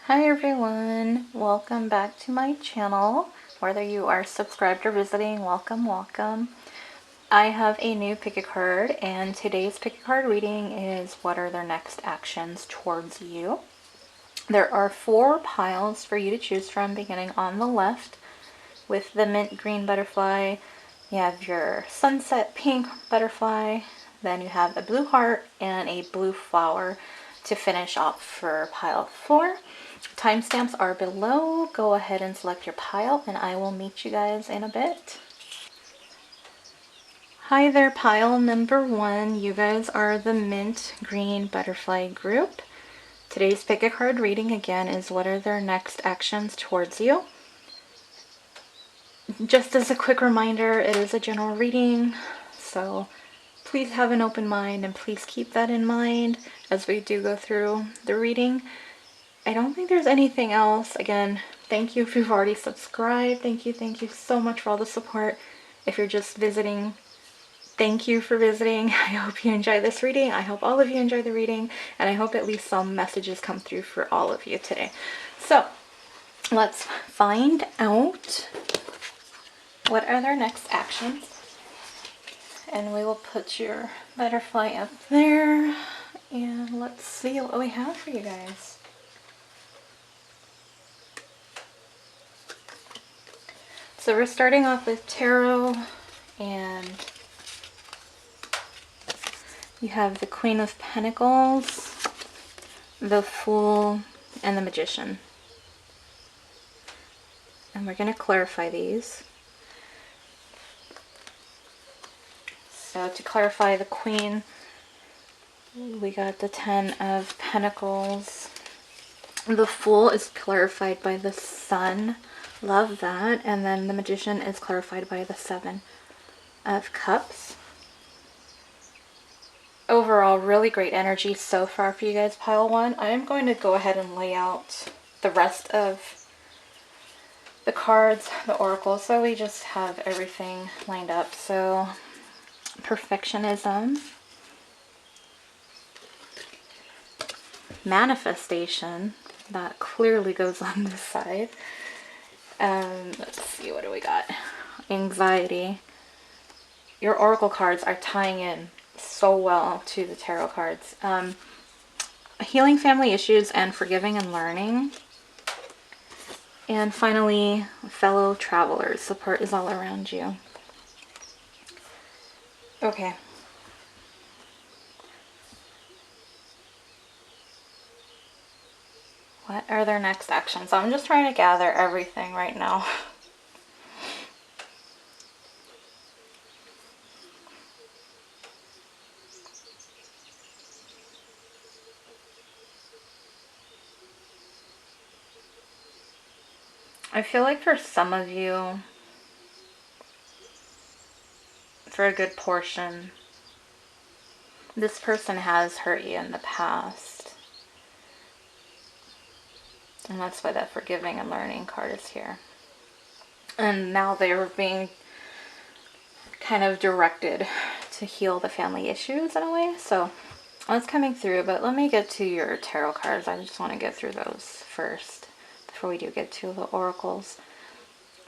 Hi everyone, welcome back to my channel. Whether you are subscribed or visiting, welcome. I have a new pick a card, and today's pick a card reading is what are their next actions towards you. There are 4 piles for you to choose from, beginning on the left with the mint green butterfly. You have your sunset pink butterfly, then you have a blue heart and a blue flower to finish off for pile 4. Timestamps are below. Go ahead and select your pile and I will meet you guys in a bit. Hi there, pile number 1. You guys are the mint green butterfly group. Today's pick a card reading again is what are their next actions towards you. Just as a quick reminder, it is a general reading, so please have an open mind and please keep that in mind as we do go through the reading. I don't think there's anything else. Again, thank you if you've already subscribed. Thank you so much for all the support. If you're just visiting, thank you for visiting. I hope you enjoy this reading. I hope all of you enjoy the reading, and I hope at least some messages come through for all of you today. So let's find out what are their next actions. And we will put your butterfly up there, and let's see what we have for you guys. So we're starting off with tarot, and you have the Queen of Pentacles, the Fool, and the Magician. And we're going to clarify these. So to clarify the Queen, we got the 10 of Pentacles. The Fool is clarified by the Sun. Love that. And then the Magician is clarified by the 7 of Cups. Overall, really great energy so far for you guys, pile 1. I'm going to go ahead and lay out the rest of the cards, the oracle, so we just have everything lined up. So, perfectionism, manifestation, that clearly goes on this side. Let's see, what do we got? Anxiety. Your oracle cards are tying in so well to the tarot cards. Healing family issues and forgiving and learning. And finally, fellow travelers. Support is all around you. Okay. What are their next actions? So I'm just trying to gather everything right now. I feel like for some of you, for a good portion, this person has hurt you in the past. And that's why that forgiving and learning card is here. And now they're being kind of directed to heal the family issues in a way. So that's coming through, but let me get to your tarot cards. I just want to get through those first before we do get to the oracles.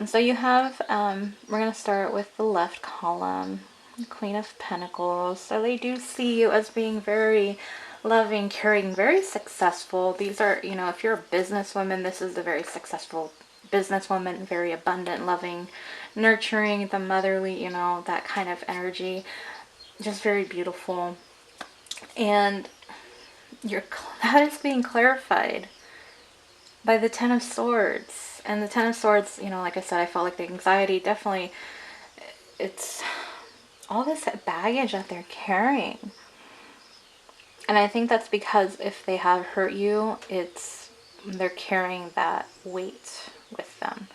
And so you have, we're going to start with the left column, Queen of Pentacles. So they do see you as being very loving, caring, very successful. These are, you know, if you're a businesswoman, this is a very successful businesswoman, very abundant, loving, nurturing, the motherly, you know, that kind of energy. Just very beautiful. And that is being clarified by the 10 of Swords. And the 10 of Swords, you know, like I said, I felt like the anxiety, definitely, it's all this baggage that they're carrying. And I think that's because if they have hurt you, they're carrying that weight with them.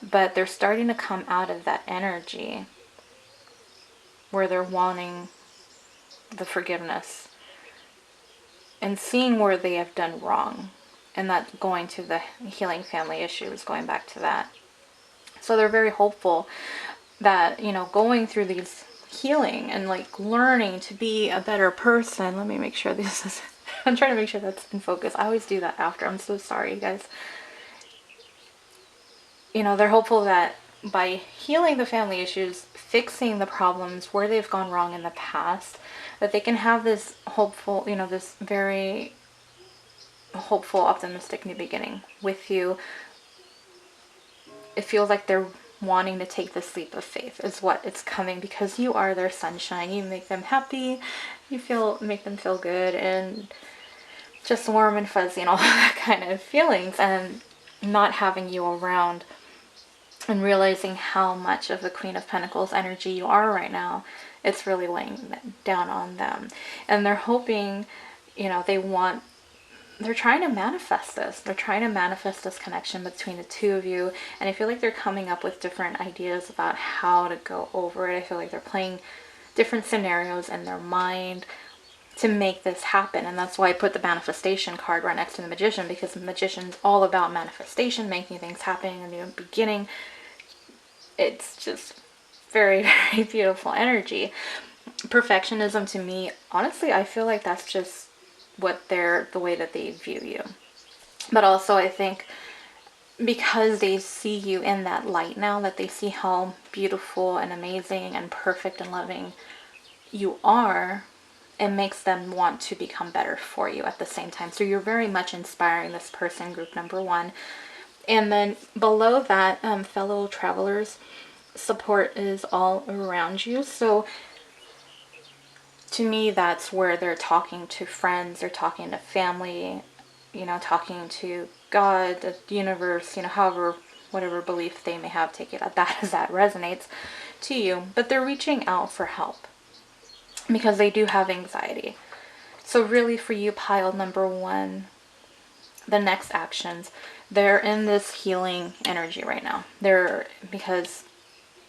But they're starting to come out of that energy where they're wanting the forgiveness and seeing where they have done wrong. And that going to the healing family issues, going back to that. So they're very hopeful that, you know, going through these healing and like learning to be a better person. Let me make sure this is I'm trying to make sure that's in focus. I always do that after. I'm so sorry, you guys. You know, they're hopeful that by healing the family issues, fixing the problems where they've gone wrong in the past, that they can have this hopeful, you know, this very hopeful, optimistic new beginning with you. It feels like they're wanting to take this leap of faith is what it's coming, because you are their sunshine. You make them happy, make them feel good and just warm and fuzzy and all that kind of feelings. And not having you around and realizing how much of the Queen of Pentacles energy you are right now, it's really weighing down on them. And they're hoping, you know, they're trying to manifest this. They're trying to manifest this connection between the two of you. And I feel like they're coming up with different ideas about how to go over it. I feel like they're playing different scenarios in their mind to make this happen. And that's why I put the manifestation card right next to the Magician, because the Magician's all about manifestation, making things happen in the beginning. It's just very, very beautiful energy. Perfectionism, to me, honestly, I feel like that's just the way that they view you. But also I think because they see you in that light now, that they see how beautiful and amazing and perfect and loving you are, it makes them want to become better for you at the same time. So you're very much inspiring this person, group number 1. And then below that, fellow travelers, support is all around you. So to me, that's where they're talking to friends, they're talking to family, you know, talking to God, the universe, you know, however, whatever belief they may have, take it at that as that resonates to you. But they're reaching out for help because they do have anxiety. So really for you, pile number 1, the next actions, they're in this healing energy right now. They're, because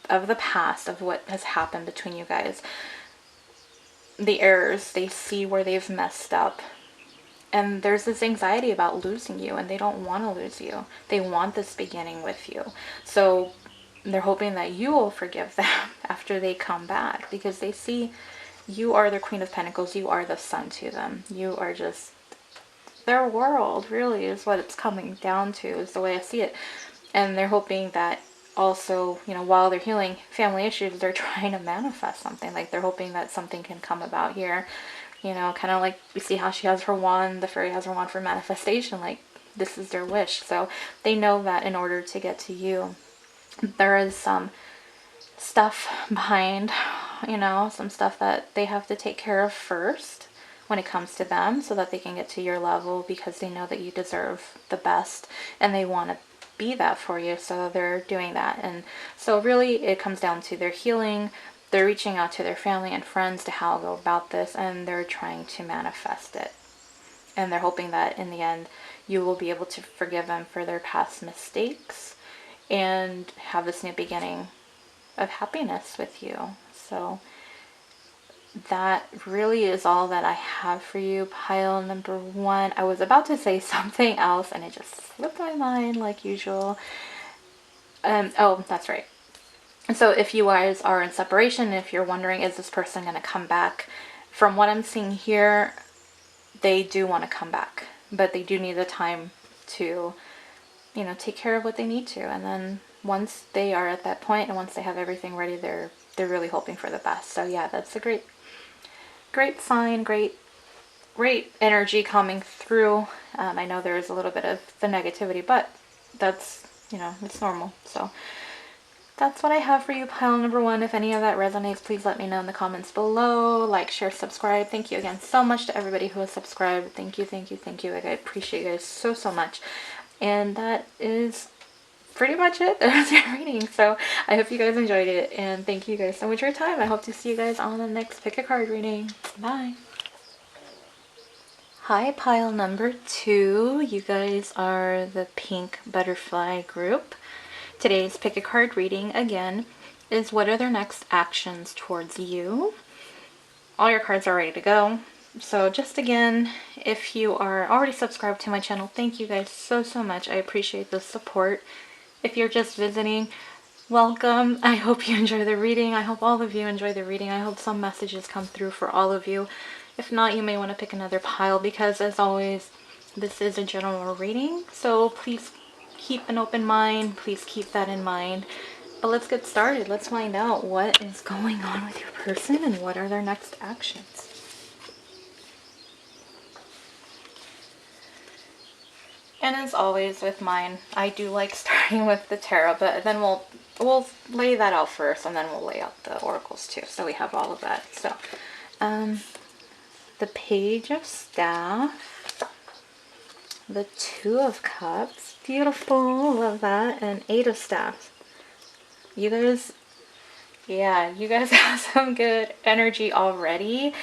of the past, of what has happened between you guys, the errors, they see where they've messed up, and there's this anxiety about losing you, and they don't want to lose you. They want this beginning with you. So they're hoping that you will forgive them after they come back, because they see you are the Queen of Pentacles. You are the sun to them. You are just their world, really, is what it's coming down to, is the way I see it. And they're hoping that also, you know, while they're healing family issues, they're trying to manifest something. Like, they're hoping that something can come about here. You know, kind of like we see how she has her wand, the fairy has her wand for manifestation. Like, this is their wish. So they know that in order to get to you, there is some stuff behind, you know, some stuff that they have to take care of first when it comes to them, so that they can get to your level, because they know that you deserve the best and they want to be that for you. So they're doing that. And so really it comes down to their healing. They're reaching out to their family and friends to how to go about this, and they're trying to manifest it. And they're hoping that in the end you will be able to forgive them for their past mistakes and have this new beginning of happiness with you. So that really is all that I have for you, pile number 1. I was about to say something else and it just slipped my mind like usual. Oh, that's right. So if you guys are in separation, if you're wondering, is this person going to come back? From what I'm seeing here, they do want to come back, but they do need the time to, you know, take care of what they need to. And then once they are at that point and once they have everything ready, they're really hoping for the best. So yeah, that's a great sign, great energy coming through. I know there is a little bit of the negativity, but that's, you know, it's normal. So that's what I have for you, pile number 1. If any of that resonates, please let me know in the comments below. Like, share, subscribe. Thank you again so much to everybody who has subscribed. Thank you, thank you, thank you. Like, I appreciate you guys so much. And that is pretty much it. That's your reading. So I hope you guys enjoyed it, and thank you guys so much for your time. I hope to see you guys on the next pick a card reading. Bye. Hi, pile number 2. You guys are the pink butterfly group. Today's pick a card reading again is, what are their next actions towards you? All your cards are ready to go. So just again, if you are already subscribed to my channel, thank you guys so much. I appreciate the support. If you're just visiting, welcome. I hope you enjoy the reading. I hope all of you enjoy the reading. I hope some messages come through for all of you. If not, you may want to pick another pile, because as always, this is a general reading. So please keep an open mind. Please keep that in mind. But let's get started. Let's find out what is going on with your person and what are their next actions. And as always with mine, I do like starting with the tarot, but then we'll lay that out first, and then we'll lay out the oracles too. So we have all of that. So, the Page of Staff, the Two of Cups, beautiful, love that, and Eight of Staffs. You guys, yeah, you guys have some good energy already,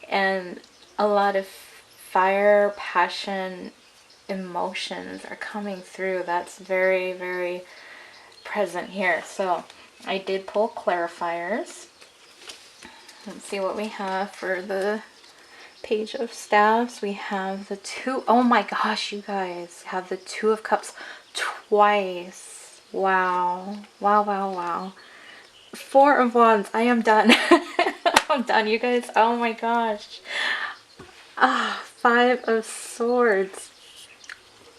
and a lot of fire, passion, emotions are coming through. That's very, very present here. So I did pull clarifiers. Let's see what we have for the Page of Staffs. We have the two, oh my gosh, you guys have the Two of Cups twice. Wow, wow, wow, wow. Four of Wands. I am done. I'm done, you guys. Oh my gosh. Five of Swords.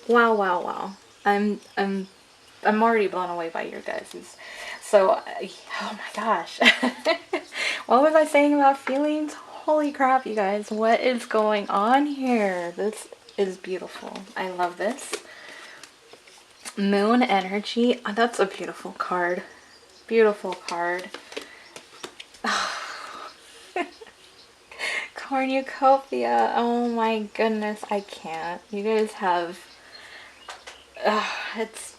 Wow, wow, wow. I'm already blown away by your guys's. So, oh my gosh. What was I saying about feelings? Holy crap, you guys. What is going on here? This is beautiful. I love this. Moon energy. Oh, that's a beautiful card. Beautiful card. Cornucopia. Oh my goodness. I can't. You guys have... it's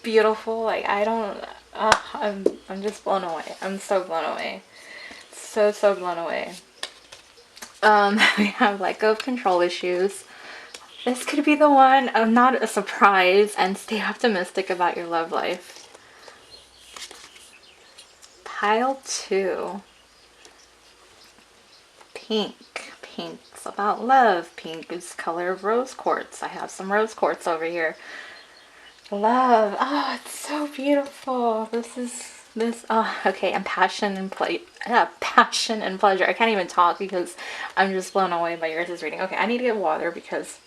beautiful. Like, I don't... I'm just blown away. I'm so blown away. So blown away. We have let go of control issues. This could be the one. Not a surprise, and stay optimistic about your love life. Pile 2. Pink. Pink's about love. Pink is color of rose quartz. I have some rose quartz over here. Love. Oh, it's so beautiful. Okay, and passion and passion and pleasure. I can't even talk because I'm just blown away by yours' reading. Okay, I need to get water because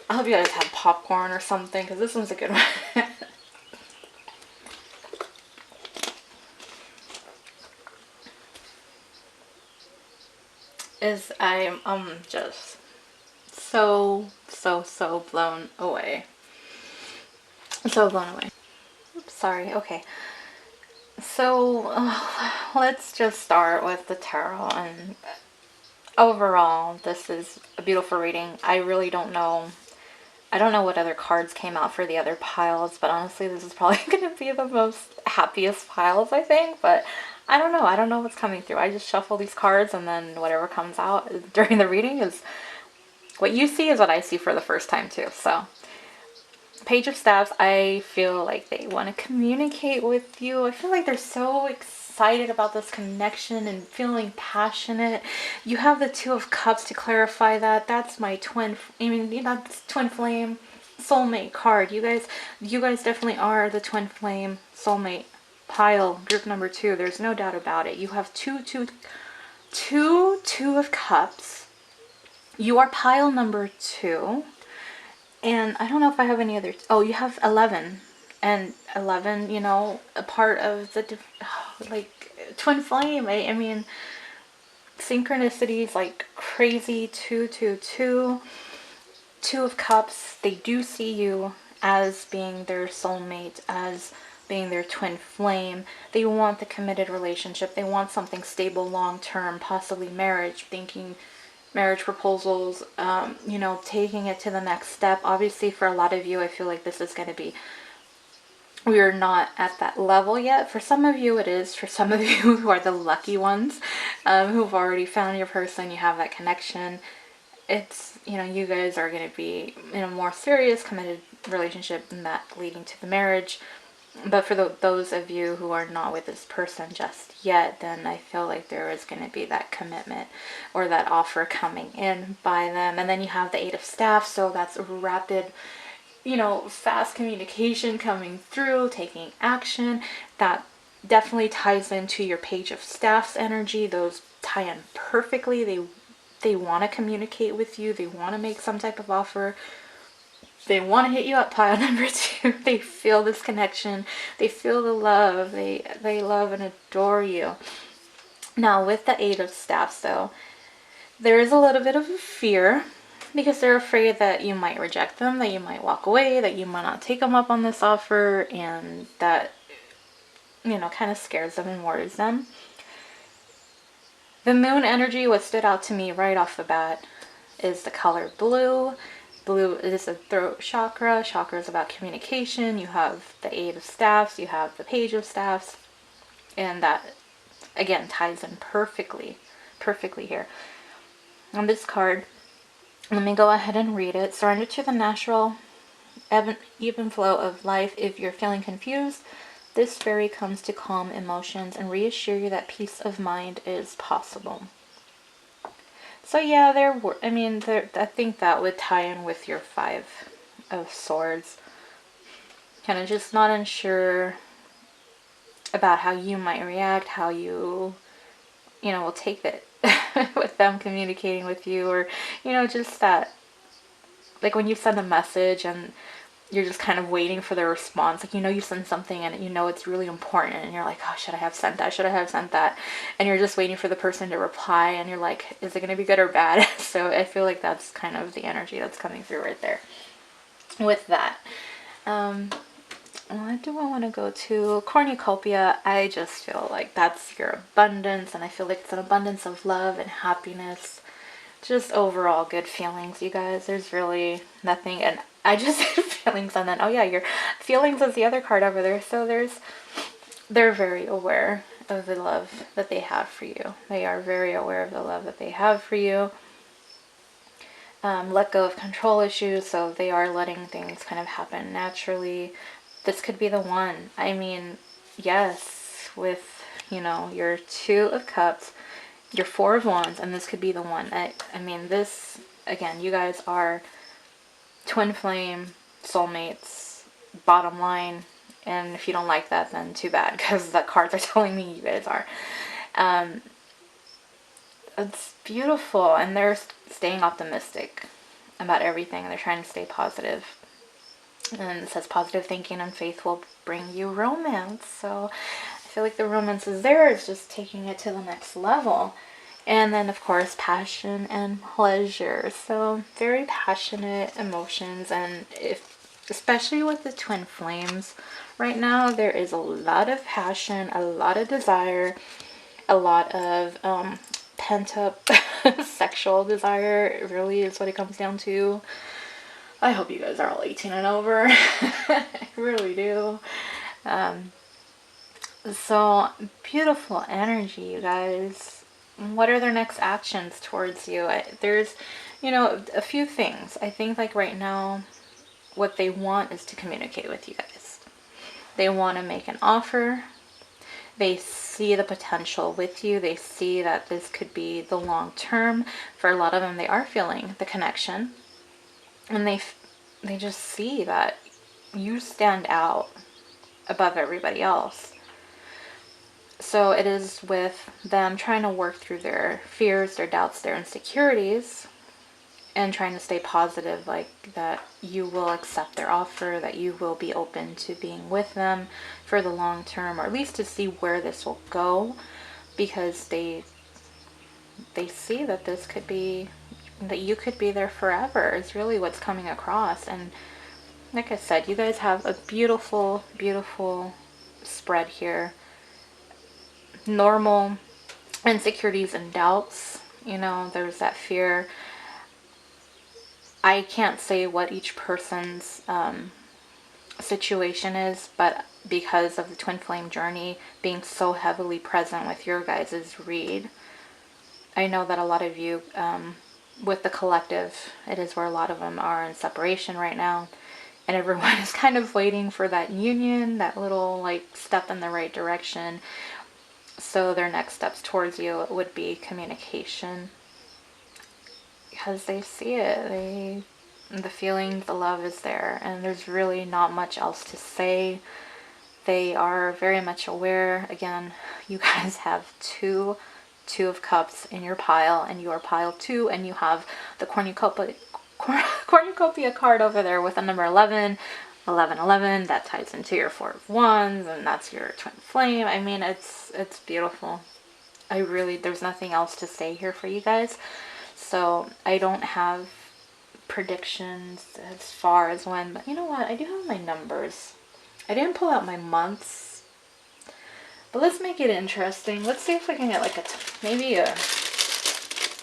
I hope you guys have popcorn or something, because this one's a good one. I'm just so blown away. So blown away. Oops, sorry. Okay. So let's just start with the tarot. And overall, this is a beautiful reading. I really don't know. I don't know what other cards came out for the other piles, but honestly, this is probably going to be the most happiest piles, I think. But I don't know. I don't know what's coming through. I just shuffle these cards, and then whatever comes out during the reading is what you see is what I see for the first time too. So, Page of Staffs, I feel like they want to communicate with you. I feel like they're so excited about this connection and feeling passionate. You have the Two of Cups to clarify that. That's my twin, that's twin flame soulmate card. You guys definitely are the twin flame soulmate pile, group number 2. There's no doubt about it. You have two of Cups. You are pile number 2. And I don't know if I have any other... Oh, you have 11. And 11, you know, a part of the... like, twin flame. I mean, synchronicities like crazy. 2, 2, 2. Two of Cups. They do see you as being their soulmate, as being their twin flame. They want the committed relationship. They want something stable, long-term, possibly marriage, thinking... marriage proposals, you know, taking it to the next step. Obviously, for a lot of you, I feel like this is going to be, we are not at that level yet. For some of you, it is. For some of you who are the lucky ones, who've already found your person, you have that connection. It's, you know, you guys are going to be in a more serious, committed relationship, and that leading to the marriage. But for those of you who are not with this person just yet, then I feel like there is going to be that commitment or that offer coming in by them. And then you have the Eight of Staffs, so that's rapid, you know, fast communication coming through, taking action. That definitely ties into your Page of Staffs energy, those tie in perfectly. They want to communicate with you. They want to make some type of offer. They want to hit you up pile number 2. They feel this connection. They feel the love. They love and adore you. Now, with the Eight of Staffs, though, there is a little bit of a fear because they're afraid that you might reject them, that you might walk away, that you might not take them up on this offer, and that, you know, kind of scares them and worries them. The moon energy, what stood out to me right off the bat is the color blue. Blue is a throat chakra. Chakra is about communication. You have the Eight of Staffs, you have the Page of Staffs, and that, again, ties in perfectly here. On this card, let me go ahead and read it. Surrender to the natural, even flow of life. If you're feeling confused, this fairy comes to calm emotions and reassure you that peace of mind is possible. So yeah, I think that would tie in with your Five of Swords. Kind of just not unsure about how you might react, how you will take it with them communicating with you, or, just that, like when you send a message and you're just kind of waiting for their response. Like, you send something and it's really important and you're like, oh, should I have sent that? Should I have sent that? And you're just waiting for the person to reply and you're like, is it going to be good or bad? So I feel like that's kind of the energy that's coming through right there with that. What do I want to go to? Cornucopia. I just feel like that's your abundance, and I feel like it's an abundance of love and happiness. Just overall good feelings, you guys. There's really nothing, and I just had feelings, and then, oh yeah, your feelings is the other card over there. So they're very aware of the love that they have for you. They are very aware of the love that they have for you. Let go of control issues, so they are letting things kind of happen naturally. This could be the one. I mean, yes, with, your Two of Cups, your Four of Wands, and this could be the one. I mean, this, again, you guys are twin flame, soulmates, bottom line, and if you don't like that, then too bad, because the cards are telling me you guys are. It's beautiful, and they're staying optimistic about everything, and they're trying to stay positive. And it says positive thinking and faith will bring you romance. So I feel like the romance is there. It's just taking it to the next level. And then, of course, passion and pleasure. So very passionate emotions. And especially with the twin flames right now, there is a lot of passion, a lot of desire, a lot of pent-up sexual desire. It really is what it comes down to. I hope you guys are all 18 and over. I really do. So beautiful energy, you guys. What are their next actions towards you? There's, a few things. I think like right now, what they want is to communicate with you guys. They want to make an offer. They see the potential with you. They see that this could be the long term. For a lot of them, they are feeling the connection. And they just see that you stand out above everybody else. So it is with them trying to work through their fears, their doubts, their insecurities, and trying to stay positive, like that you will accept their offer, that you will be open to being with them for the long term, or at least to see where this will go, because they see that this could be, that you could be there forever is really what's coming across. And like I said, you guys have a beautiful, beautiful spread here. Normal insecurities and doubts, there's that fear. I can't say what each person's situation is, but because of the twin flame journey being so heavily present with your guys' read, I know that a lot of you, with the collective, it is where a lot of them are in separation right now, and everyone is kind of waiting for that union, that little step in the right direction. So their next steps towards you would be communication, because they see it, the feeling, the love is there, and there's really not much else to say. They are very much aware. Again, you guys have two Two of Cups in your pile, and you are pile 2, and you have the cornucopia card over there with the number 11, 11, 11. That ties into your Four of Wands, and that's your twin flame. I mean, it's beautiful. There's nothing else to say here for you guys. So I don't have predictions as far as when, but you know what? I do have my numbers. I didn't pull out my months, but let's make it interesting. Let's see if we can get like maybe a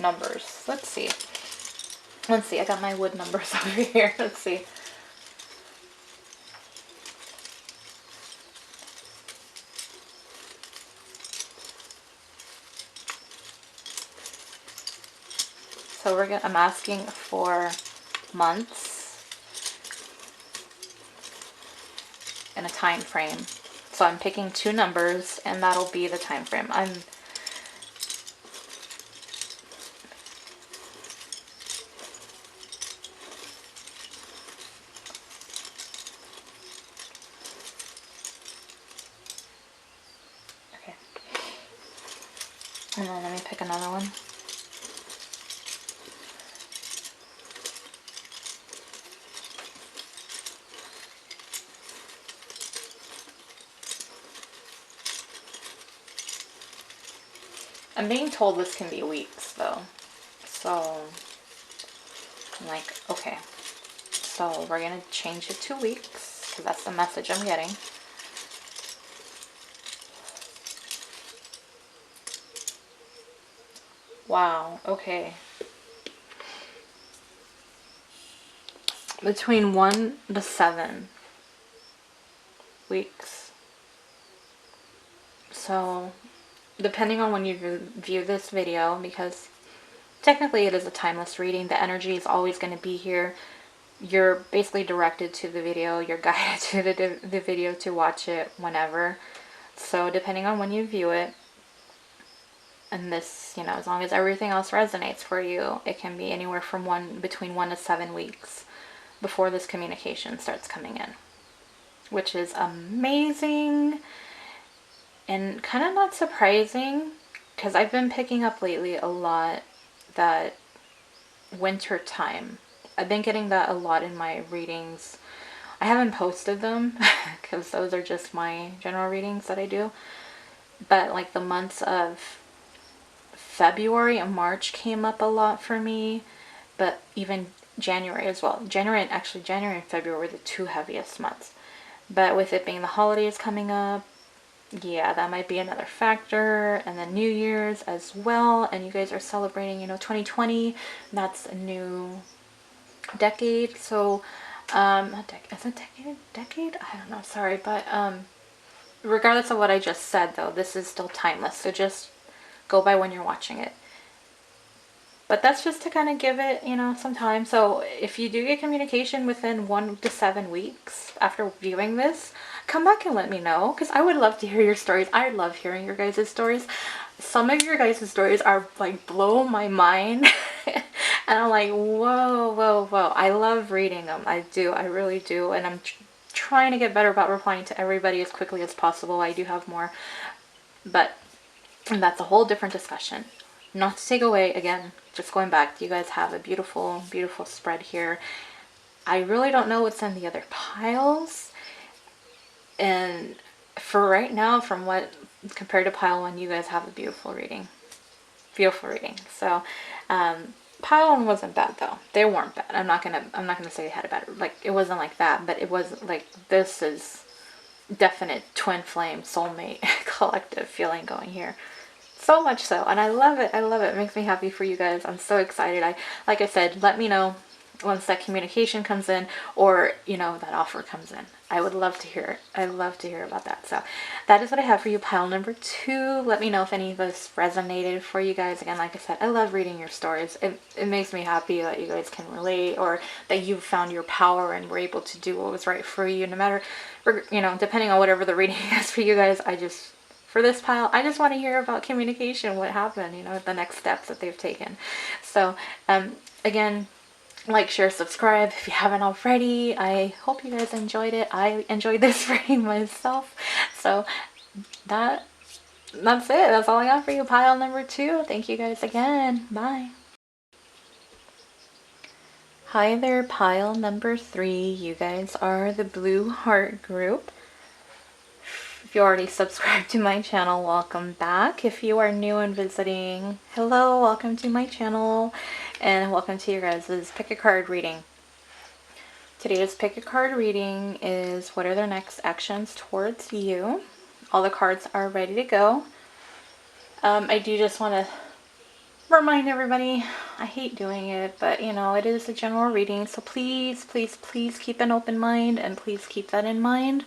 numbers. Let's see. I got my wood numbers over here. Let's see. So I'm asking for months and a time frame. So I'm picking 2 numbers, and that'll be the time frame. Okay. And then let me pick another one. I'm being told this can be weeks though. So I'm like, okay. So we're going to change it to weeks because that's the message I'm getting. Wow, okay. Between 1 to 7 weeks. So depending on when you view this video, because technically it is a timeless reading, the energy is always going to be here. You're basically directed to the video, you're guided to the video to watch it whenever. So depending on when you view it, and this, you know, as long as everything else resonates for you, it can be anywhere from between 1 to 7 weeks before this communication starts coming in, which is amazing. And kind of not surprising, because I've been picking up lately a lot that winter time. I've been getting that a lot in my readings. I haven't posted them because those are just my general readings that I do. But like the months of February and March came up a lot for me, but even January as well. January and February were the 2 heaviest months. But with it being the holidays coming up, yeah, that might be another factor. And then New Year's as well. And you guys are celebrating, you know, 2020. That's a new decade. So, is it decade? I don't know. Sorry. But regardless of what I just said, though, this is still timeless. So just go by when you're watching it. But that's just to kind of give it, you know, some time. So if you do get communication within 1 to 7 weeks after viewing this, come back and let me know, because I would love to hear your stories. I love hearing your guys' stories. Some of your guys' stories are like blow my mind. And I'm like, whoa, whoa, whoa. I love reading them. I do. I really do. And I'm trying to get better about replying to everybody as quickly as possible. I do have more. But that's a whole different discussion. Not to take away, again, just going back, you guys have a beautiful, beautiful spread here. I really don't know what's in the other piles. And for right now, compared to pile 1, you guys have a beautiful reading. Beautiful reading. So, pile 1 wasn't bad though. They weren't bad. I'm not gonna say they had a bad, like, it wasn't like that, but it wasn't like, this is definite twin flame, soulmate, collective feeling going here. So much so, and I love it. I love it. It makes me happy for you guys. I'm so excited. Like I said, let me know once that communication comes in, or, you know, that offer comes in. I would love to hear it. I'd love to hear about that. So that is what I have for you, pile number 2. Let me know if any of this resonated for you guys. Again, like I said, I love reading your stories. It makes me happy that you guys can relate, or that you found your power and were able to do what was right for you, no matter, you know, depending on whatever the reading is for you guys. For this pile, I just want to hear about communication, what happened, you know, the next steps that they've taken. So, again, like, share, subscribe if you haven't already. I hope you guys enjoyed it. I enjoyed this reading myself. So, that That's it. That's all I got for you, pile number 2. Thank you guys again. Bye. Hi there, pile number 3. You guys are the Blue Heart group. If you already subscribed to my channel, welcome back. If you are new and visiting, hello, welcome to my channel, and welcome to your guys' pick a card reading. Today's pick a card reading is what are their next actions towards you. All the cards are ready to go. I do just want to remind everybody, I hate doing it, but you know, it is a general reading, so please, please, please keep an open mind, and please keep that in mind.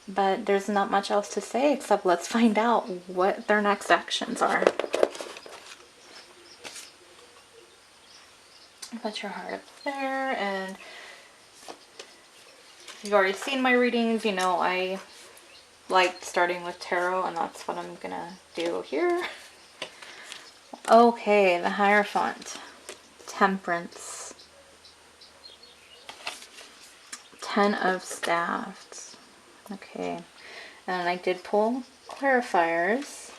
But there's not much else to say except let's find out what their next actions are. Put your heart up there, and if you've already seen my readings, you know I like starting with tarot, and that's what I'm gonna do here. Okay, the Hierophant, Temperance, Ten of Staffs. Okay, and I did pull clarifiers.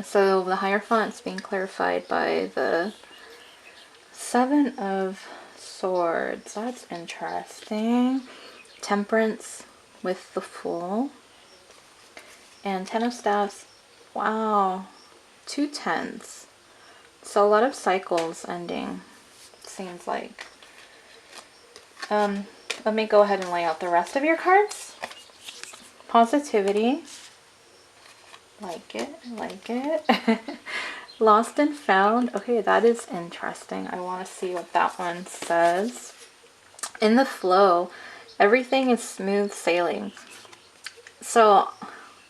So the Hierophant's being clarified by the Seven of Swords. That's interesting. Temperance with the Fool. And Ten of Staffs. Wow. 2 tens. So a lot of cycles ending, seems like. Let me go ahead and lay out the rest of your cards. Positivity. Like it, like it. Lost and Found. Okay, that is interesting. I want to see what that one says. In the Flow. Everything is smooth sailing. So,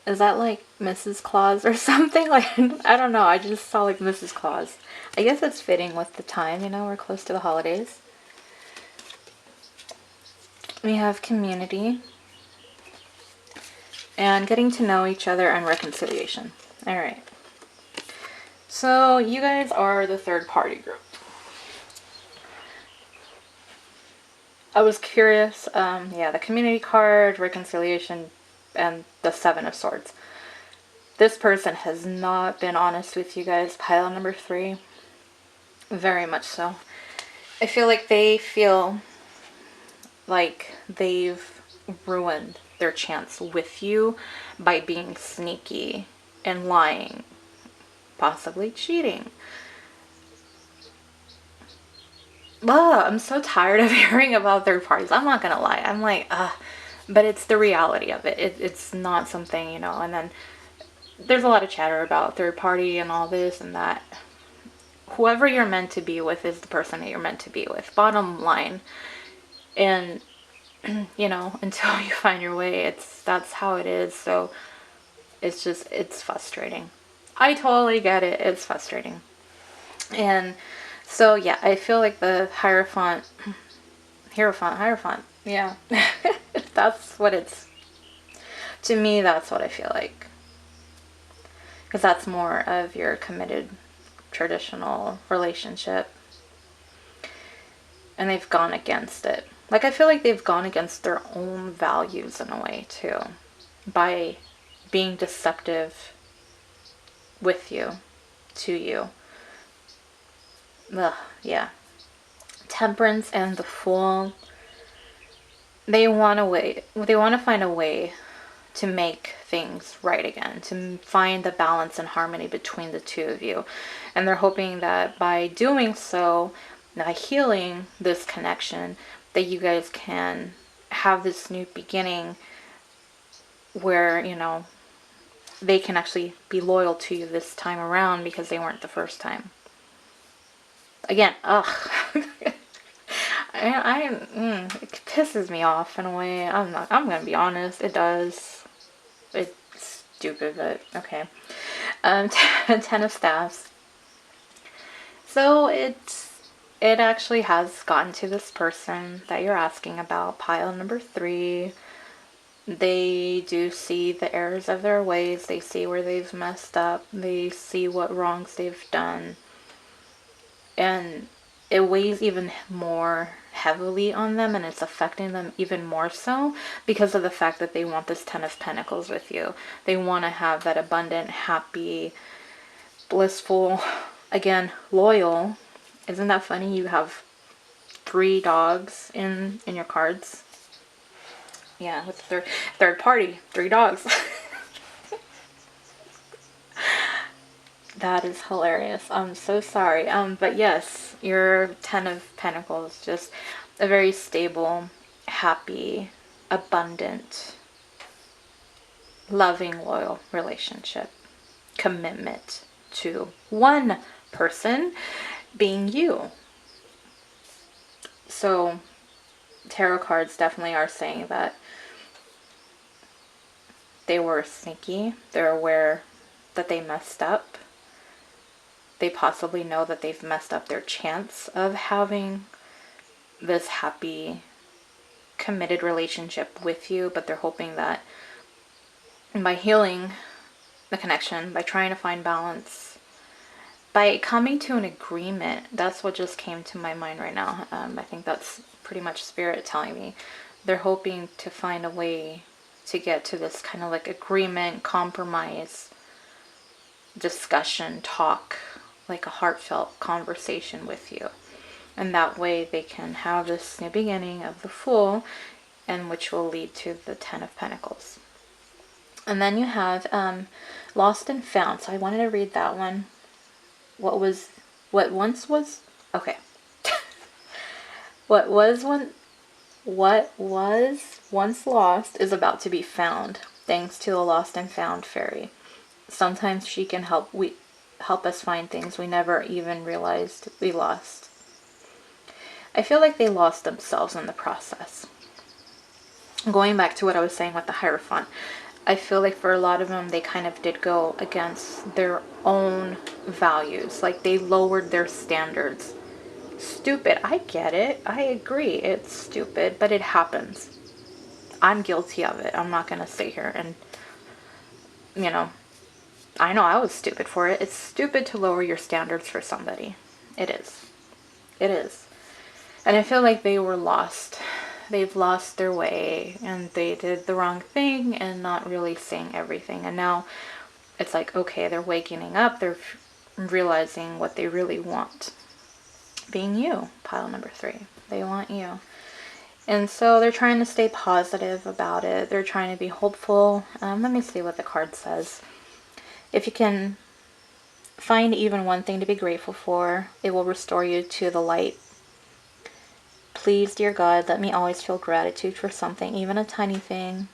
is that like Mrs. Claus or something? Like, I don't know. I just saw like Mrs. Claus. I guess it's fitting with the time, you know, we're close to the holidays. We have community. And getting to know each other and reconciliation. Alright. So, you guys are the third party group. I was curious. Yeah, the community card, reconciliation, and the Seven of Swords. This person has not been honest with you guys. Pile number 3. Very much so. I feel like they feel like they've ruined their chance with you by being sneaky and lying. Possibly cheating. I'm so tired of hearing about third parties. I'm not gonna lie. I'm like, but it's the reality of it. It's not something, you know, and then there's a lot of chatter about third party and all this and that. Whoever you're meant to be with is the person that you're meant to be with. Bottom line. And, you know, until you find your way, that's how it is. So it's just, it's frustrating. I totally get it. It's frustrating. And so, yeah, I feel like the Hierophant, yeah. That's what it's, to me, that's what I feel like. Because that's more of your committed, traditional relationship. And they've gone against it. Like, I feel like they've gone against their own values in a way, too. By being deceptive with you, to you. Ugh, yeah. Temperance and the Fool. They want to find a way to make things right again, to find the balance and harmony between the two of you. And they're hoping that by doing so, by healing this connection, that you guys can have this new beginning where, you know, they can actually be loyal to you this time around because they weren't the first time. Again, ugh. It pisses me off in a way. I'm gonna be honest, it does. It's stupid, but okay. 10 of Staffs. So it actually has gotten to this person that you're asking about, pile number 3. They do see the errors of their ways. They see where they've messed up. They see what wrongs they've done. And it weighs even more heavily on them, and it's affecting them even more so because of the fact that they want this Ten of Pentacles with you. They want to have that abundant, happy, blissful, again, loyal. Isn't that funny? You have 3 dogs in your cards. Yeah, with the third party, 3 dogs. That is hilarious. I'm so sorry. But yes, your Ten of Pentacles, just a very stable, happy, abundant, loving, loyal relationship. Commitment to one person being you. So tarot cards definitely are saying that they were sneaky. They're aware that they messed up. They possibly know that they've messed up their chance of having this happy, committed relationship with you, but they're hoping that by healing the connection, by trying to find balance, by coming to an agreement, that's what just came to my mind right now. I think that's pretty much Spirit telling me. They're hoping to find a way to get to this kind of like agreement, compromise, discussion, talk, like a heartfelt conversation with you. And that way they can have this new beginning of the Fool, and which will lead to the Ten of Pentacles. And then you have Lost and Found. So I wanted to read that one. What once was once lost is about to be found, thanks to the Lost and Found fairy. Sometimes she can help us find things we never even realized we lost. I feel like they lost themselves in the process. Going back to what I was saying with the Hierophant, I feel like for a lot of them, they kind of did go against their own values. Like they lowered their standards. Stupid. I get it. I agree. It's stupid, but it happens. I'm guilty of it. I'm not going to sit here and, I know I was stupid for it. It's stupid to lower your standards for somebody. It is. It is. And I feel like they were lost. They've lost their way and they did the wrong thing and not really saying everything. And now it's like, okay, they're waking up. They're realizing what they really want. Being you, pile number 3. They want you. And so they're trying to stay positive about it. They're trying to be hopeful. Let me see what the card says. If you can find even one thing to be grateful for, it will restore you to the light. Please, dear God, let me always feel gratitude for something, even a tiny thing,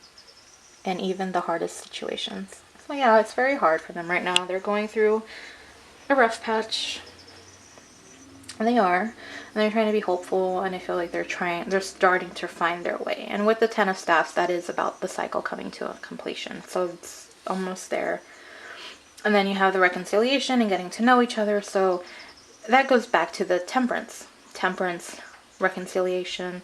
and even the hardest situations. So yeah, it's very hard for them right now. They're going through a rough patch. They are. And they're trying to be hopeful, and I feel like they're starting to find their way. And with the Ten of Staffs, that is about the cycle coming to a completion. So it's almost there. And then you have the reconciliation and getting to know each other. So that goes back to the temperance. Temperance, reconciliation,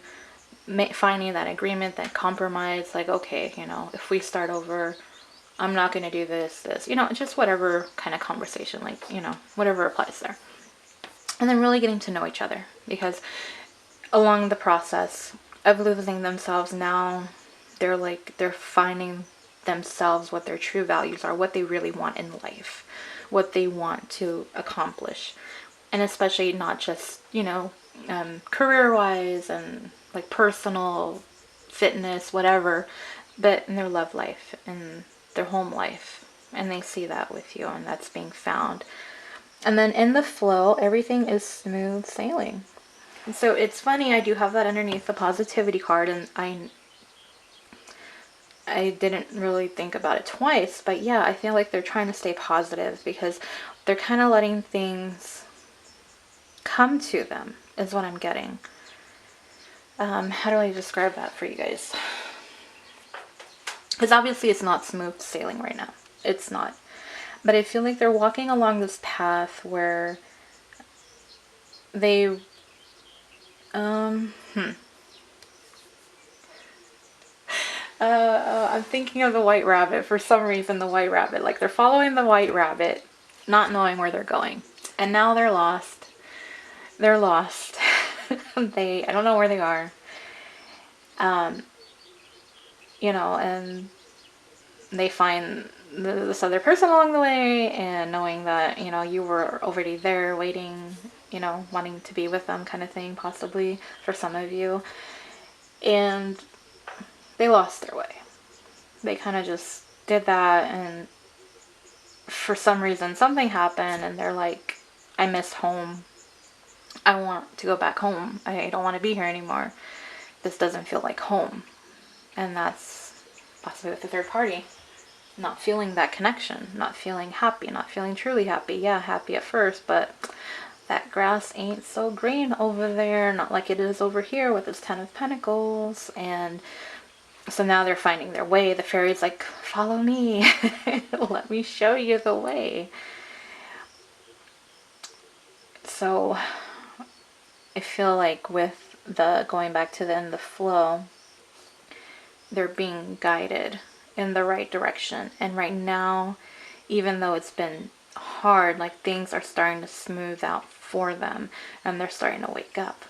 finding that agreement, that compromise. Like, okay, if we start over, I'm not going to do this. Just whatever kind of conversation, like, whatever applies there. And then really getting to know each other. Because along the process of losing themselves, now they're finding themselves, what their true values are, what they really want in life, what they want to accomplish. And especially not just, career-wise and like personal fitness, whatever, but in their love life and their home life. And they see that with you, and that's being found. And then in the flow, everything is smooth sailing. And so it's funny, I do have that underneath the positivity card, and I didn't really think about it twice, but yeah, I feel like they're trying to stay positive because they're kind of letting things come to them, is what I'm getting. How do I describe that for you guys? Because obviously it's not smooth sailing right now. It's not. But I feel like they're walking along this path where they... I'm thinking of the white rabbit. For some reason, the white rabbit. Like, they're following the white rabbit, not knowing where they're going. And now they're lost. They're lost. I don't know where they are. You know, and they find this other person along the way, and knowing that, you know, you were already there waiting, you know, wanting to be with them kind of thing, possibly for some of you. And they lost their way. They kind of just did that, and for some reason something happened, and they're like, I missed home. I want to go back home. I don't want to be here anymore. This doesn't feel like home. And that's possibly with the third party. Not feeling that connection, not feeling happy, not feeling truly happy. Yeah, happy at first, but that grass ain't so green over there, not like it is over here with this Ten of Pentacles. And so now they're finding their way. The fairy's like, follow me. Let me show you the way. So I feel like with the going back to the end of the flow, they're being guided in the right direction. And right now, even though it's been hard, like things are starting to smooth out for them, and they're starting to wake up.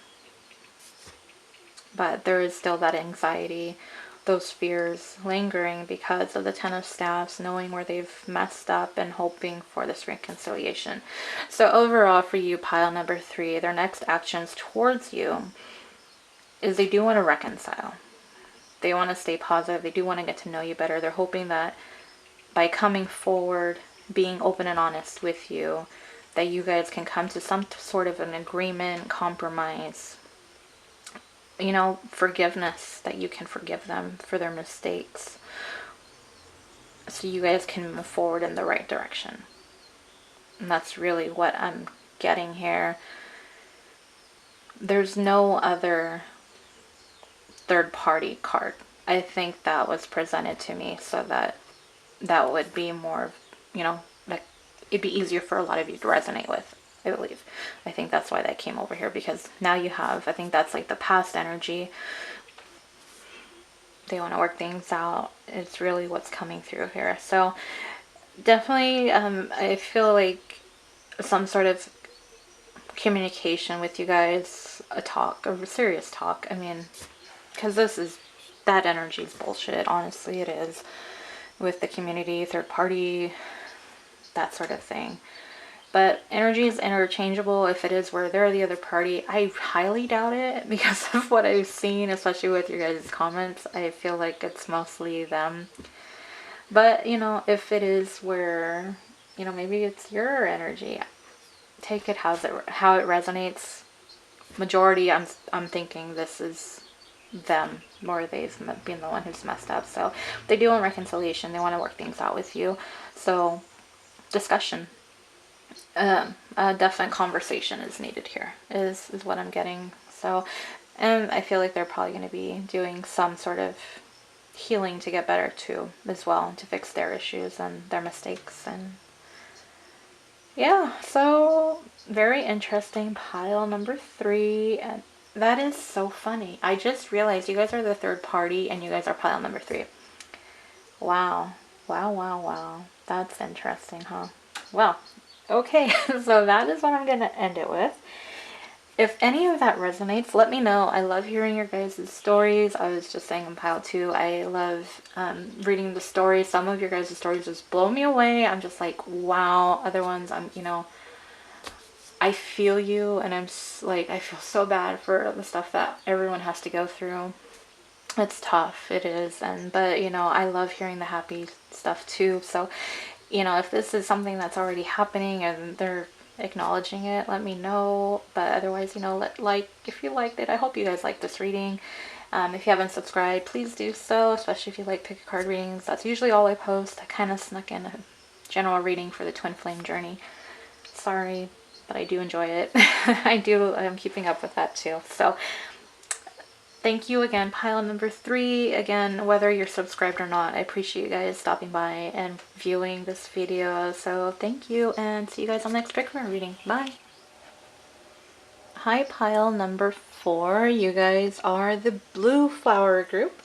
But there is still that anxiety, those fears lingering because of the Ten of Staffs, knowing where they've messed up and hoping for this reconciliation. So overall for you, pile number 3, their next actions towards you is they do want to reconcile. They want to stay positive. They do want to get to know you better. They're hoping that by coming forward, being open and honest with you, that you guys can come to some sort of an agreement, compromise, you know, forgiveness, that you can forgive them for their mistakes, so you guys can move forward in the right direction. And that's really what I'm getting here. There's no other third party card. I think that was presented to me so that that would be more, you know, like it'd be easier for a lot of you to resonate with, I believe. I think that's why that came over here, because now you have, I think that's like the past energy. They want to work things out. It's really what's coming through here. So definitely, I feel like some sort of communication with you guys, a talk, a serious talk. I mean, because that energy is bullshit. Honestly, it is. With the community, third party, that sort of thing. But energy is interchangeable. If it is where they're the other party, I highly doubt it because of what I've seen, especially with your guys' comments. I feel like it's mostly them. But, you know, if it is where, you know, maybe it's your energy, take it how it resonates. Majority, I'm thinking this is them, or they've been the one who's messed up. So they do want reconciliation. They want to work things out with you. So discussion, a definite conversation is needed here, is what I'm getting. So, and I feel like they're probably going to be doing some sort of healing to get better too, as well, to fix their issues and their mistakes. And yeah, so very interesting, pile number 3. And that is so funny. I just realized you guys are the third party and you guys are pile number 3. Wow. Wow, wow, wow. That's interesting, huh? Well, okay. So that is what I'm going to end it with. If any of that resonates, let me know. I love hearing your guys' stories. I was just saying in pile 2, I love reading the stories. Some of your guys' stories just blow me away. I'm just like, wow. Other ones, you know, I feel you, and I'm like, I feel so bad for the stuff that everyone has to go through. It's tough, it is, but you know, I love hearing the happy stuff too. So, you know, if this is something that's already happening and they're acknowledging it, let me know. But otherwise, you know, if you liked it, I hope you guys liked this reading. If you haven't subscribed, please do so, especially if you like pick a card readings. That's usually all I post. I kind of snuck in a general reading for the Twin Flame journey. Sorry, but I do enjoy it. I'm keeping up with that too. So thank you again, pile number 3. Again, whether you're subscribed or not, I appreciate you guys stopping by and viewing this video. So thank you, and see you guys on the next trick reading. Bye. Hi, pile number 4. You guys are the Blue Flower group.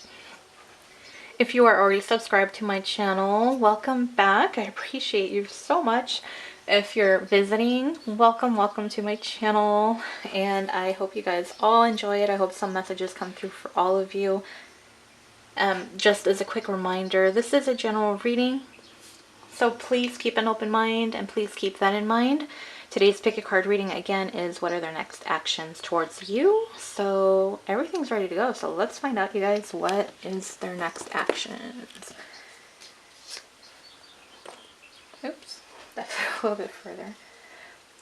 If you are already subscribed to my channel, welcome back. I appreciate you so much. If you're visiting, welcome, welcome to my channel, and I hope you guys all enjoy it. I hope some messages come through for all of you. Just as a quick reminder, this is a general reading, so please keep an open mind and please keep that in mind. Today's pick a card reading again is what are their next actions towards you. So everything's ready to go. So let's find out, you guys, what is their next actions. Oops, that's a little bit further.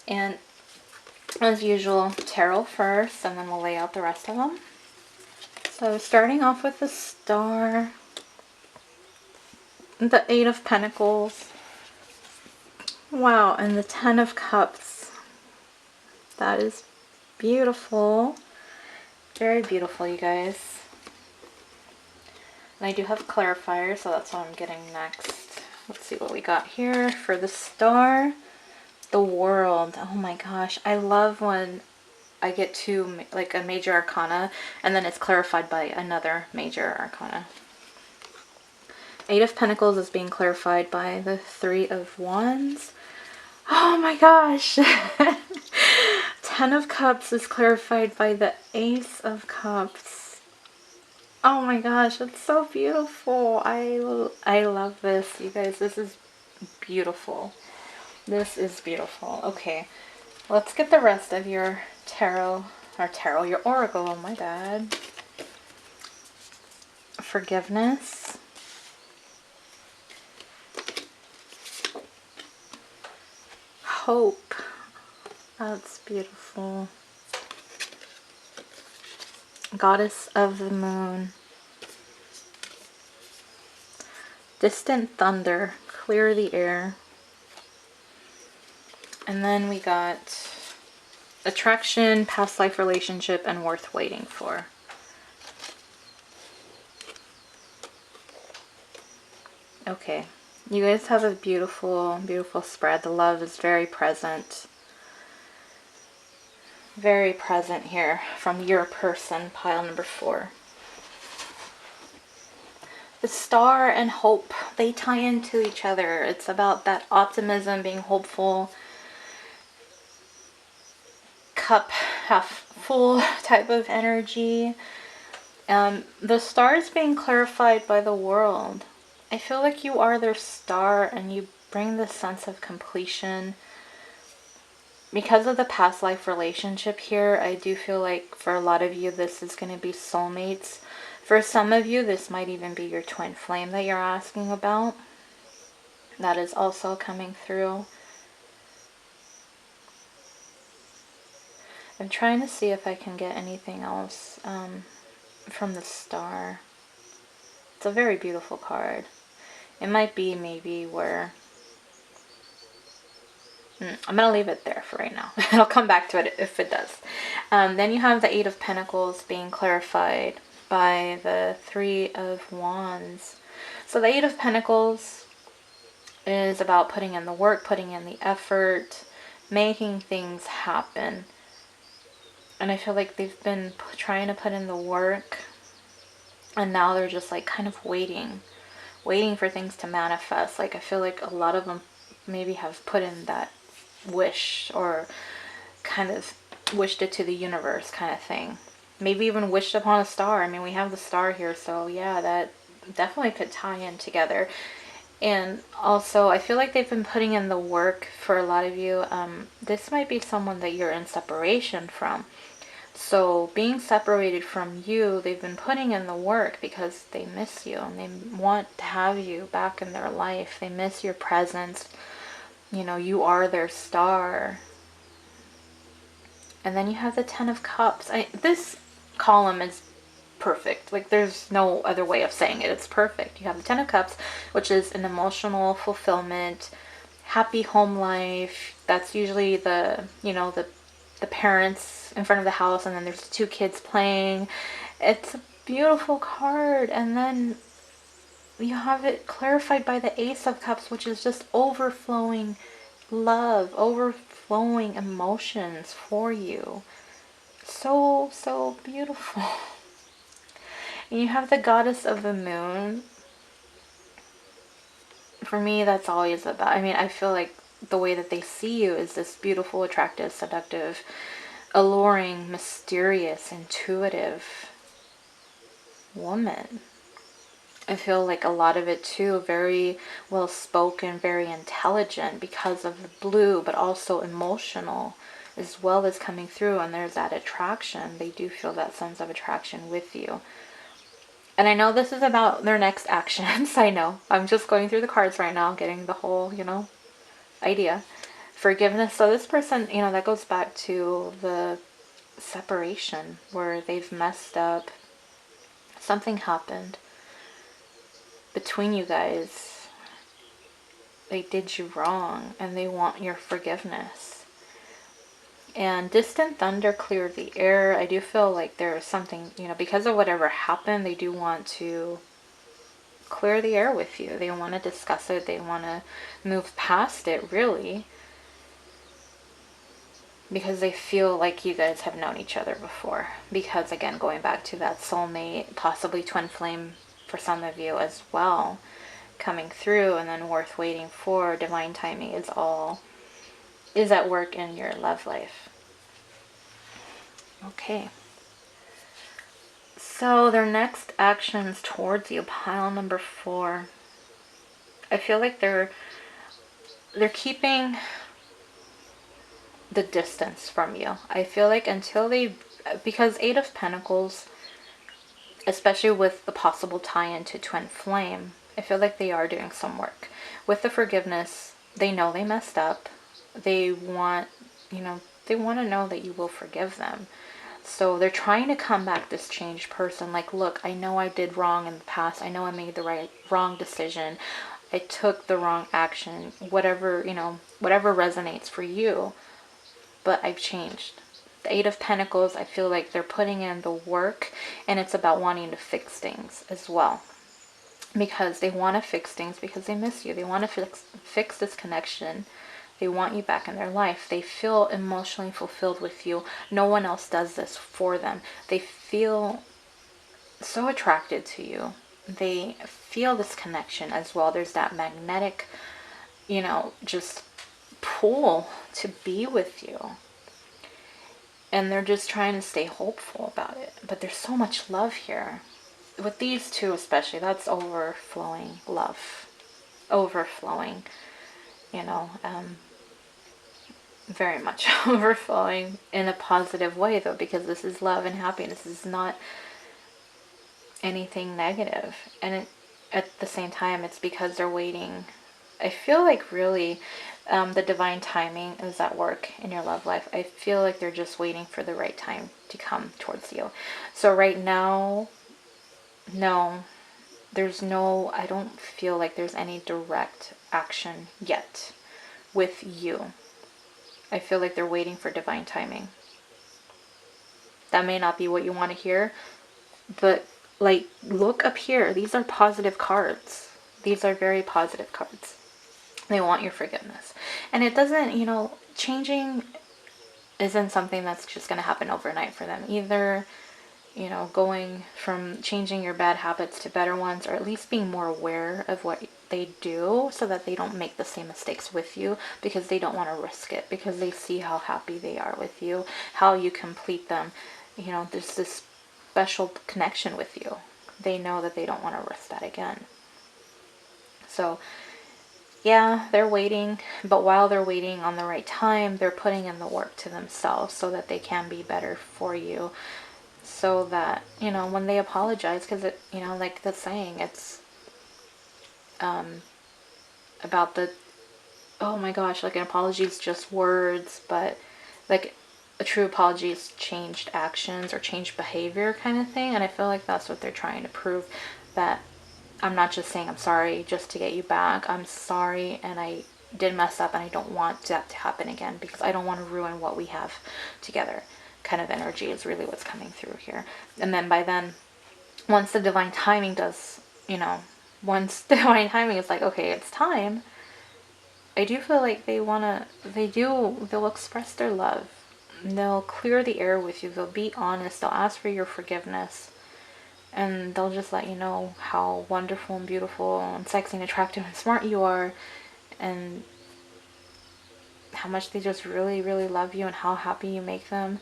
And as usual, tarot first, and then we'll lay out the rest of them. So starting off with the Star, the Eight of Pentacles, wow, and the Ten of Cups. That is beautiful. Very beautiful, you guys. And I do have clarifiers, so that's what I'm getting next. Let's see what we got here for the Star. The World. Oh my gosh, I love when I get to like a major arcana and then it's clarified by another major arcana. Eight of Pentacles is being clarified by the Three of Wands. Oh my gosh. Ten of Cups is clarified by the Ace of Cups. Oh my gosh, it's so beautiful. I love this, you guys. This is beautiful. This is beautiful. Okay, let's get the rest of your your oracle. Oh my bad. Forgiveness. Hope. That's beautiful. Goddess of the Moon. Distant thunder. Clear the air. And then we got attraction, past life relationship, and worth waiting for. Okay, you guys have a beautiful, beautiful spread. The love is very present. Very present here from your person, pile number 4. The Star and hope, they tie into each other. It's about that optimism, being hopeful, cup half full type of energy. The Star is being clarified by the World. I feel like you are their star and you bring this sense of completion. Because of the past life relationship here, I do feel like for a lot of you this is going to be soulmates. For some of you, this might even be your twin flame that you're asking about. That is also coming through. I'm trying to see if I can get anything else from the Star. It's a very beautiful card. It might be maybe where... I'm going to leave it there for right now. I'll come back to it if it does. Then you have the Eight of Pentacles being clarified by the Three of Wands. So the Eight of Pentacles is about putting in the work, putting in the effort, making things happen. And I feel like they've been trying to put in the work, and now they're just like kind of waiting for things to manifest. Like I feel like a lot of them maybe have put in that wish or kind of wished it to the universe kind of thing. Maybe even wished upon a star. I mean, we have the Star here, so yeah, that definitely could tie in together. And also, I feel like they've been putting in the work for a lot of you. This might be someone that you're in separation from. So being separated from you, they've been putting in the work because they miss you and they want to have you back in their life. They miss your presence. You know, you are their star. And then you have the Ten of Cups. This column is perfect. Like there's no other way of saying it. It's perfect. You have the Ten of Cups, which is an emotional fulfillment, happy home life. That's usually the, you know, the parents in front of the house, and then there's 2 kids playing. It's a beautiful card. And then you have it clarified by the Ace of Cups, which is just overflowing love, overflowing emotions for you. So, so beautiful. And you have the Goddess of the Moon. For me, that's always about, I mean, I feel like the way that they see you is this beautiful, attractive, seductive, alluring, mysterious, intuitive woman. I feel like a lot of it too, very well spoken, very intelligent because of the blue, but also emotional as well as coming through. And there's that attraction. They do feel that sense of attraction with you. And I know this is about their next actions. I know. I'm just going through the cards right now, getting the whole, idea. Forgiveness. So this person, that goes back to the separation where they've messed up. Something happened between you guys. They did you wrong and they want your forgiveness. And distant thunder cleared the air. I do feel like there's something, because of whatever happened, they do want to clear the air with you. They want to discuss it. They want to move past it, really. Because they feel like you guys have known each other before. Because, again, going back to that soulmate, possibly twin flame for some of you as well, coming through, and then worth waiting for. Divine timing is at work in your love life. Okay. So their next actions towards you, pile number 4. I feel like they're keeping the distance from you. I feel like because 8 of Pentacles, especially with the possible tie-in to twin flame, I feel like they are doing some work. With the forgiveness, they know they messed up. They want to know that you will forgive them. So they're trying to come back this changed person. Like, look, I know I did wrong in the past. I know I made the wrong decision. I took the wrong action. Whatever resonates for you. But I've changed. The 8 of Pentacles, I feel like they're putting in the work, and it's about wanting to fix things as well. Because they want to fix things because they miss you. They want to fix this connection. They want you back in their life. They feel emotionally fulfilled with you. No one else does this for them. They feel so attracted to you. They feel this connection as well. There's that magnetic, just pull to be with you. And they're just trying to stay hopeful about it. But there's so much love here. With these two especially, that's overflowing love. Overflowing, very much overflowing in a positive way, though, because this is love and happiness. This is not anything negative. And at the same time, it's because they're waiting. I feel like really the divine timing is at work in your love life. I feel like they're just waiting for the right time to come towards you. So right now, no, I don't feel like there's any direct action yet with you. I feel like they're waiting for divine timing. That may not be what you want to hear, but like, look up here. These are positive cards. These are very positive cards. They want your forgiveness. And it doesn't, changing isn't something that's just going to happen overnight for them either. Going from changing your bad habits to better ones, or at least being more aware of what they do so that they don't make the same mistakes with you, because they don't want to risk it, because they see how happy they are with you, how you complete them. There's this special connection with you. They know that they don't want to risk that again. So yeah, they're waiting, but while they're waiting on the right time, they're putting in the work to themselves so that they can be better for you. So that, when they apologize, because it, like the saying, it's about the, oh my gosh, like an apology is just words, but like a true apology is changed actions or changed behavior kind of thing. And I feel like that's what they're trying to prove, that I'm not just saying I'm sorry just to get you back. I'm sorry, and I did mess up, and I don't want that to happen again, because I don't want to ruin what we have together. Kind of energy is really what's coming through here. And then by then, once the divine timing does, once the divine timing is like, okay, it's time, I do feel like they'll express their love. They'll clear the air with you. They'll be honest. They'll ask for your forgiveness. And they'll just let you know how wonderful and beautiful and sexy and attractive and smart you are. And how much they just really, really love you and how happy you make them.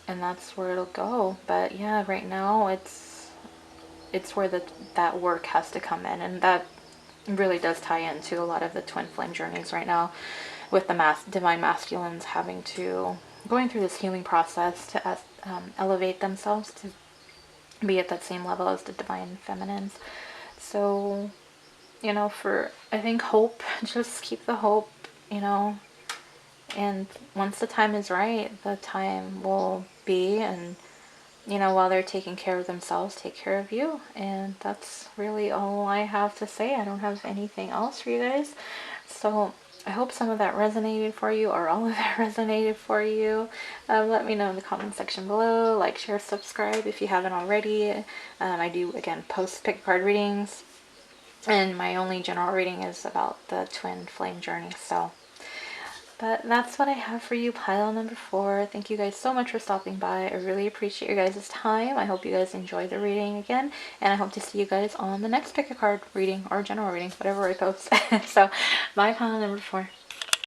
And that's where it'll go. But yeah, right now it's where that work has to come in, and that really does tie into a lot of the twin flame journeys right now, with the divine masculines having to going through this healing process to elevate themselves to be at that same level as the divine feminines. So, you know, for I think hope, just keep the hope, you know, and once the time is right, the time will be, and you know, while they're taking care of themselves, take care of you. And that's really all I have to say. I don't have anything else for you guys. So I hope some of that resonated for you, or all of that resonated for you. Let me know in the comment section below. Like, share, subscribe if you haven't already. I do, again, post pick card readings. And my only general reading is about the twin flame journey. So, but that's what I have for you, pile number 4. Thank you guys so much for stopping by. I really appreciate your guys' time. I hope you guys enjoyed the reading again. And I hope to see you guys on the next pick a card reading or general reading, whatever I post. So, bye, pile number 4.